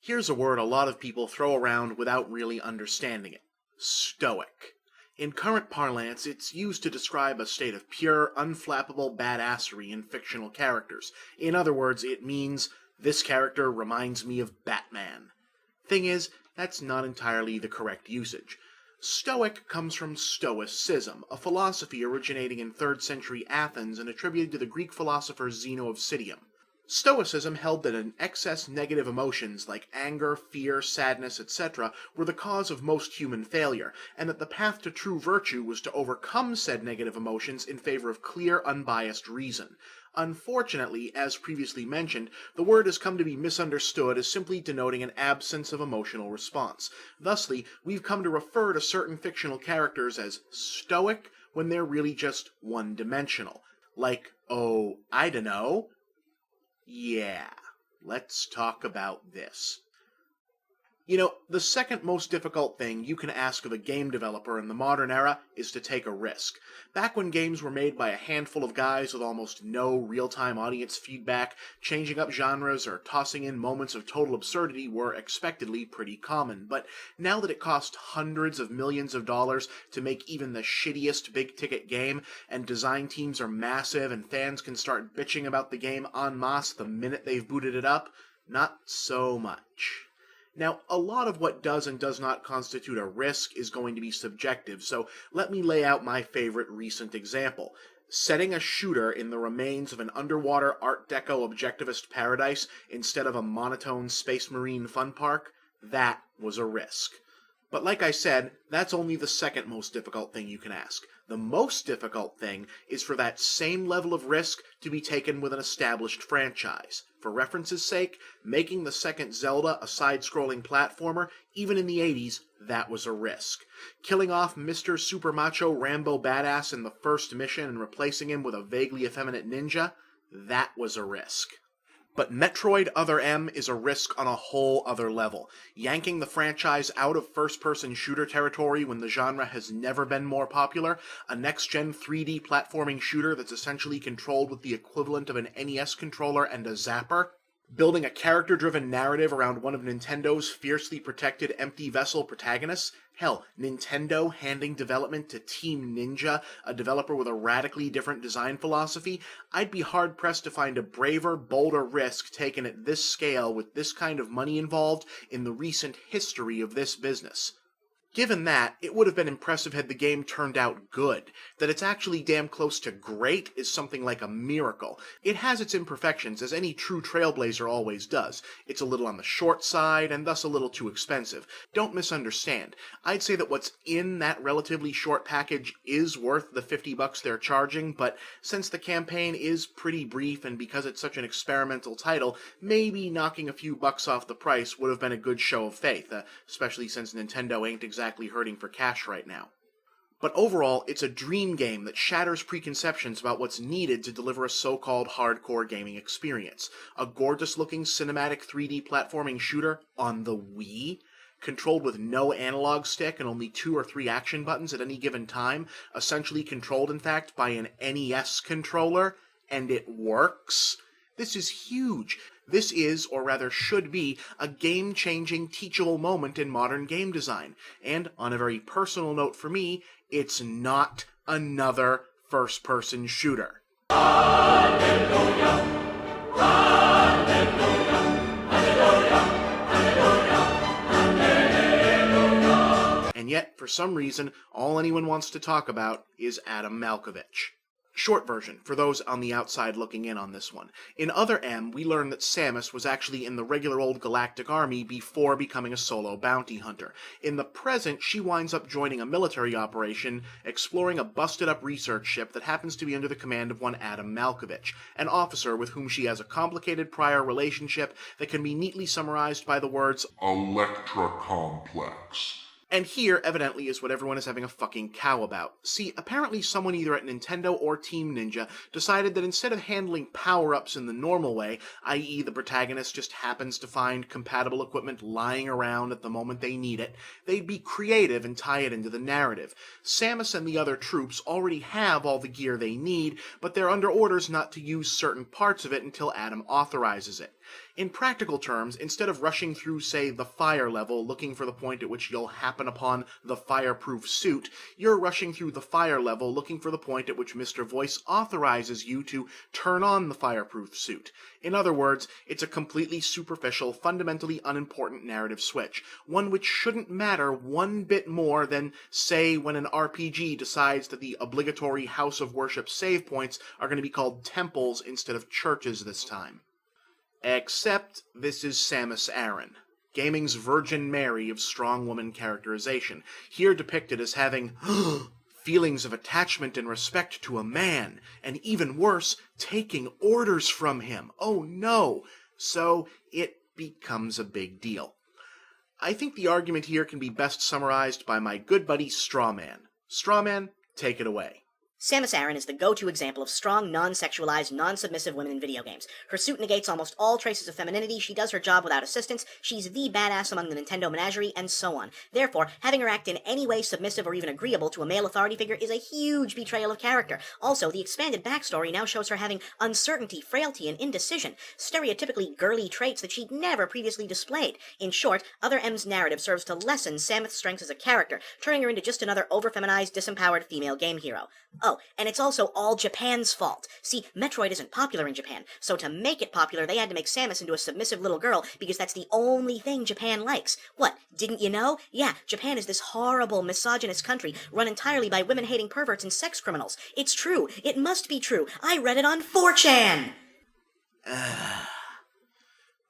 Here's a word a lot of people throw around without really understanding it. Stoic. In current parlance, it's used to describe a state of pure, unflappable badassery in fictional characters. In other words, it means, this character reminds me of Batman. Thing is, that's not entirely the correct usage. Stoic comes from stoicism, a philosophy originating in 3rd century Athens and attributed to the Greek philosopher Zeno of Citium. Stoicism held that an excess negative emotions like anger, fear, sadness, etc. were the cause of most human failure, and that the path to true virtue was to overcome said negative emotions in favor of clear, unbiased reason. Unfortunately, as previously mentioned, the word has come to be misunderstood as simply denoting an absence of emotional response. Thusly, we've come to refer to certain fictional characters as stoic when they're really just one-dimensional. Like, oh, I dunno. Yeah, let's talk about this. You know, the second most difficult thing you can ask of a game developer in the modern era is to take a risk. Back when games were made by a handful of guys with almost no real-time audience feedback, changing up genres or tossing in moments of total absurdity were expectedly pretty common. But now that it costs hundreds of millions of dollars to make even the shittiest big-ticket game, and design teams are massive and fans can start bitching about the game en masse the minute they've booted it up, not so much. Now, a lot of what does and does not constitute a risk is going to be subjective, so let me lay out my favorite recent example. Setting a shooter in the remains of an underwater Art Deco objectivist paradise instead of a monotone Space Marine fun park, that was a risk. But like I said, that's only the second most difficult thing you can ask. The most difficult thing is for that same level of risk to be taken with an established franchise. For reference's sake, making the second Zelda a side-scrolling platformer, even in the 80s, that was a risk. Killing off Mr. Super Macho Rambo Badass in the first mission and replacing him with a vaguely effeminate ninja, that was a risk. But Metroid Other M is a risk on a whole other level. Yanking the franchise out of first-person shooter territory when the genre has never been more popular, a next-gen 3D platforming shooter that's essentially controlled with the equivalent of an NES controller and a zapper, building a character-driven narrative around one of Nintendo's fiercely protected empty vessel protagonists. Hell, Nintendo handing development to Team Ninja, a developer with a radically different design philosophy. I'd be hard-pressed to find a braver, bolder risk taken at this scale with this kind of money involved in the recent history of this business. Given that, it would have been impressive had the game turned out good. That it's actually damn close to great is something like a miracle. It has its imperfections, as any true trailblazer always does. It's a little on the short side, and thus a little too expensive. Don't misunderstand. I'd say that what's in that relatively short package is worth the $50 they're charging, but since the campaign is pretty brief and because it's such an experimental title, maybe knocking a few bucks off the price would have been a good show of faith, especially since Nintendo ain't exactly hurting for cash right now. But overall, it's a dream game that shatters preconceptions about what's needed to deliver a so-called hardcore gaming experience. A gorgeous-looking cinematic 3D platforming shooter on the Wii, controlled with no analog stick and only 2 or 3 action buttons at any given time, essentially controlled, in fact, by an NES controller, and it works. This is huge. This is, or rather should be, a game-changing, teachable moment in modern game design. And, on a very personal note for me, it's not another first-person shooter. Hallelujah! Hallelujah! Hallelujah! Hallelujah! And yet, for some reason, all anyone wants to talk about is Adam Malkovich. Short version, for those on the outside looking in on this one. In Other M, we learn that Samus was actually in the regular old galactic army before becoming a solo bounty hunter. In the present, she winds up joining a military operation, exploring a busted-up research ship that happens to be under the command of one Adam Malkovich, an officer with whom she has a complicated prior relationship that can be neatly summarized by the words, Electra Complex. And here, evidently, is what everyone is having a fucking cow about. See, apparently someone either at Nintendo or Team Ninja decided that instead of handling power-ups in the normal way, i.e. the protagonist just happens to find compatible equipment lying around at the moment they need it, they'd be creative and tie it into the narrative. Samus and the other troops already have all the gear they need, but they're under orders not to use certain parts of it until Adam authorizes it. In practical terms, instead of rushing through, say, the fire level, looking for the point at which you'll happen upon the fireproof suit, you're rushing through the fire level looking for the point at which Mr. Voice authorizes you to turn on the fireproof suit. In other words, it's a completely superficial, fundamentally unimportant narrative switch, one which shouldn't matter one bit more than, say, when an RPG decides that the obligatory House of Worship save points are going to be called temples instead of churches this time. Except this is Samus Aran, gaming's Virgin Mary of strong woman characterization, here depicted as having feelings of attachment and respect to a man, and even worse, taking orders from him. Oh no! So it becomes a big deal. I think the argument here can be best summarized by my good buddy Strawman. Strawman, take it away. Samus Aran is the go-to example of strong, non-sexualized, non-submissive women in video games. Her suit negates almost all traces of femininity, she does her job without assistance, she's the badass among the Nintendo menagerie, and so on. Therefore, having her act in any way submissive or even agreeable to a male authority figure is a huge betrayal of character. Also, the expanded backstory now shows her having uncertainty, frailty, and indecision, stereotypically girly traits that she'd never previously displayed. In short, Other M's narrative serves to lessen Samus' strengths as a character, turning her into just another over-feminized, disempowered female game hero. Oh, and it's also all Japan's fault. See, Metroid isn't popular in Japan, so to make it popular, they had to make Samus into a submissive little girl because that's the only thing Japan likes. What, didn't you know? Yeah, Japan is this horrible, misogynist country run entirely by women-hating perverts and sex criminals. It's true. It must be true. I read it on 4chan!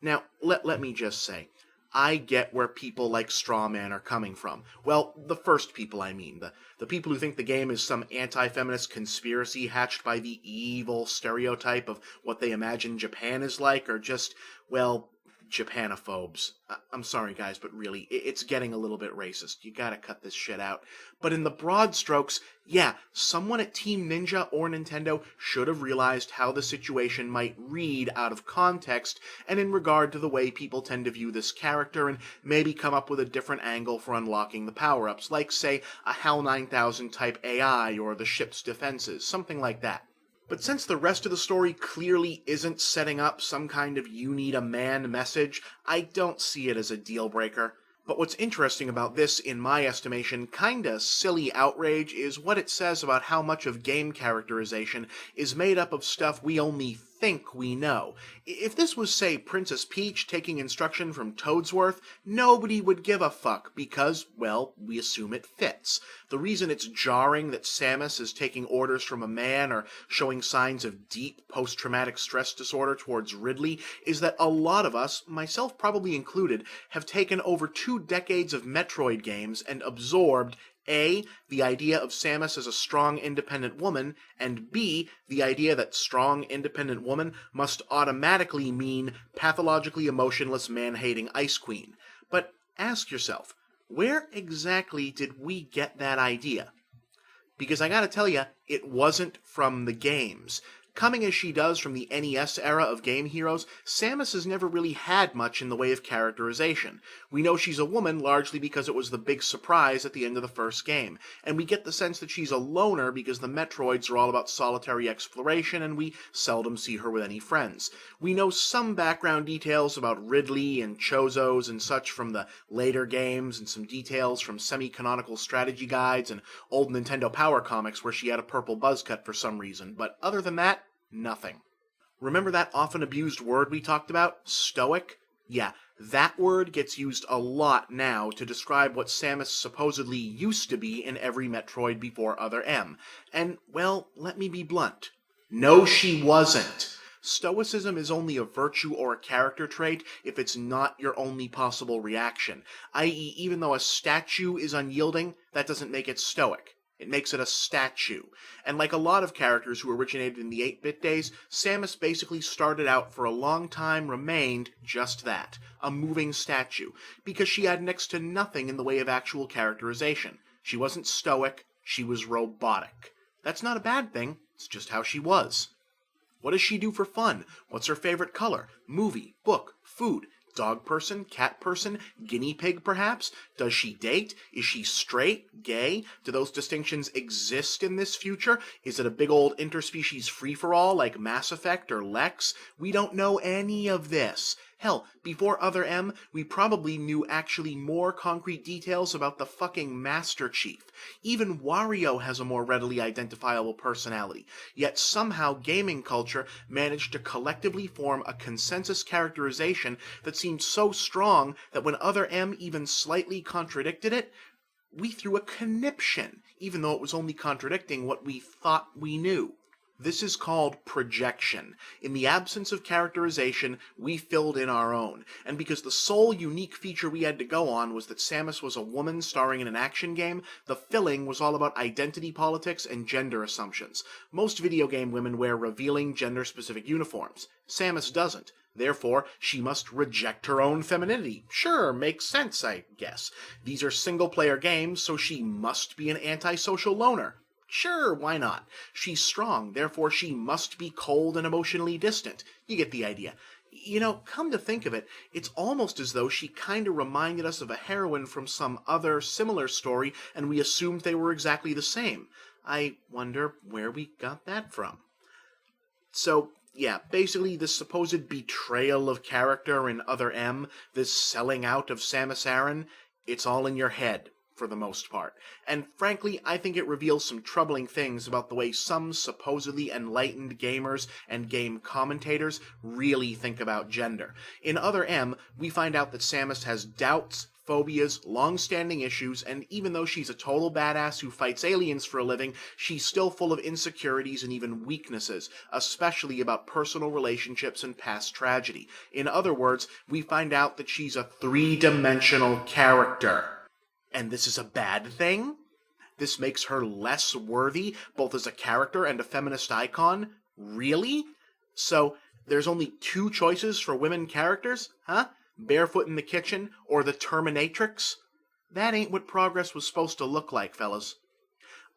Now, let me just say, I get where people like Strawman are coming from. Well, the first people, I mean. The people who think the game is some anti-feminist conspiracy hatched by the evil stereotype of what they imagine Japan is like, are just, well, Japanophobes. I'm sorry, guys, but really, it's getting a little bit racist. You gotta cut this shit out. But in the broad strokes, yeah, someone at Team Ninja or Nintendo should have realized how the situation might read out of context and in regard to the way people tend to view this character, and maybe come up with a different angle for unlocking the power-ups, like, say, a HAL 9000 type AI or the ship's defenses, something like that. But since the rest of the story clearly isn't setting up some kind of you need a man message, I don't see it as a deal breaker. But what's interesting about this, in my estimation, kinda silly outrage is what it says about how much of game characterization is made up of stuff we only think we know. If this was, say, Princess Peach taking instruction from Toadsworth, nobody would give a fuck because, well, we assume it fits. The reason it's jarring that Samus is taking orders from a man or showing signs of deep post-traumatic stress disorder towards Ridley is that a lot of us, myself probably included, have taken over 2 decades of Metroid games and absorbed A, the idea of Samus as a strong, independent woman, and B, the idea that strong, independent woman must automatically mean pathologically emotionless, man-hating Ice Queen. But ask yourself, where exactly did we get that idea? Because I gotta tell ya, it wasn't from the games. Coming as she does from the NES era of game heroes, Samus has never really had much in the way of characterization. We know she's a woman largely because it was the big surprise at the end of the first game, and we get the sense that she's a loner because the Metroids are all about solitary exploration and we seldom see her with any friends. We know some background details about Ridley and Chozos and such from the later games, and some details from semi-canonical strategy guides and old Nintendo Power comics where she had a purple buzz cut for some reason, but other than that, nothing. Remember that often abused word we talked about? Stoic? Yeah, that word gets used a lot now to describe what Samus supposedly used to be in every Metroid before Other M. And, well, let me be blunt. No, she wasn't. Stoicism is only a virtue or a character trait if it's not your only possible reaction, i.e., even though a statue is unyielding, that doesn't make it stoic. It makes it a statue. And like a lot of characters who originated in the 8-bit days, Samus basically started out for a long time, remained just that, a moving statue, because she had next to nothing in the way of actual characterization. She wasn't stoic, she was robotic. That's not a bad thing, it's just how she was. What does she do for fun? What's her favorite color? Movie, book, food, dog person, cat person, guinea pig perhaps? Does she date? Is she straight, gay? Do those distinctions exist in this future? Is it a big old interspecies free-for-all like Mass Effect or Lex? We don't know any of this. Hell, before Other M, we probably knew actually more concrete details about the fucking Master Chief. Even Wario has a more readily identifiable personality, yet somehow gaming culture managed to collectively form a consensus characterization that seemed so strong that when Other M even slightly contradicted it, we threw a conniption, even though it was only contradicting what we thought we knew. This is called projection. In the absence of characterization, we filled in our own. And because the sole unique feature we had to go on was that Samus was a woman starring in an action game, the filling was all about identity politics and gender assumptions. Most video game women wear revealing gender-specific uniforms. Samus doesn't. Therefore, she must reject her own femininity. Sure, makes sense, I guess. These are single-player games, so she must be an antisocial loner. Sure, why not? She's strong, therefore she must be cold and emotionally distant. You get the idea. You know, come to think of it, it's almost as though she kinda reminded us of a heroine from some other similar story, and we assumed they were exactly the same. I wonder where we got that from. So, yeah, basically this supposed betrayal of character in Other M, this selling out of Samus Aran, it's all in your head, for the most part. And frankly, I think it reveals some troubling things about the way some supposedly enlightened gamers and game commentators really think about gender. In Other M, we find out that Samus has doubts, phobias, long-standing issues, and even though she's a total badass who fights aliens for a living, she's still full of insecurities and even weaknesses, especially about personal relationships and past tragedy. In other words, we find out that she's a three-dimensional character. And this is a bad thing? This makes her less worthy, both as a character and a feminist icon? Really? So, there's only two choices for women characters? Huh? Barefoot in the Kitchen, or the Terminatrix? That ain't what progress was supposed to look like, fellas.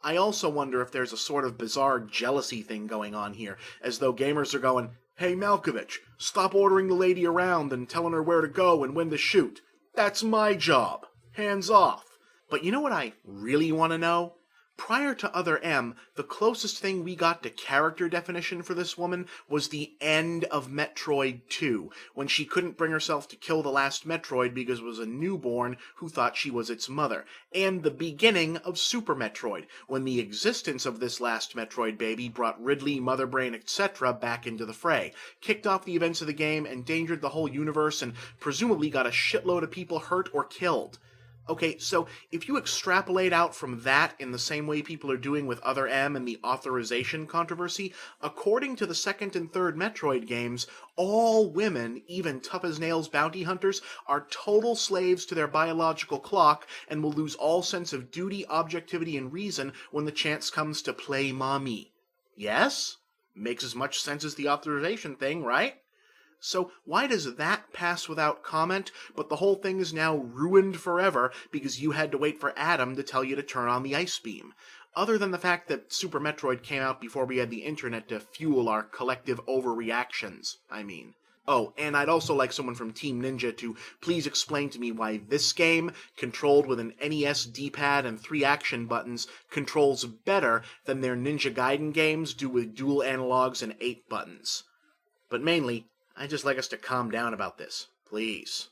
I also wonder if there's a sort of bizarre jealousy thing going on here, as though gamers are going, "Hey Malkovich, stop ordering the lady around and telling her where to go and when to shoot. That's my job. Hands off." But you know what I really want to know? Prior to Other M, the closest thing we got to character definition for this woman was the end of Metroid 2, when she couldn't bring herself to kill the last Metroid because it was a newborn who thought she was its mother, and the beginning of Super Metroid, when the existence of this last Metroid baby brought Ridley, Mother Brain, etc. back into the fray, kicked off the events of the game, endangered the whole universe, and presumably got a shitload of people hurt or killed. Okay, so if you extrapolate out from that in the same way people are doing with Other M and the authorization controversy, according to the second and third Metroid games, all women, even tough-as-nails bounty hunters, are total slaves to their biological clock and will lose all sense of duty, objectivity, and reason when the chance comes to play mommy. Yes? Makes as much sense as the authorization thing, right? So why does that pass without comment, but the whole thing is now ruined forever because you had to wait for Adam to tell you to turn on the ice beam? Other than the fact that Super Metroid came out before we had the internet to fuel our collective overreactions, I mean. Oh, and I'd also like someone from Team Ninja to please explain to me why this game, controlled with an NES D-pad and 3 action buttons, controls better than their Ninja Gaiden games do with dual analogs and 8 buttons. But mainly, I'd just like us to calm down about this, please.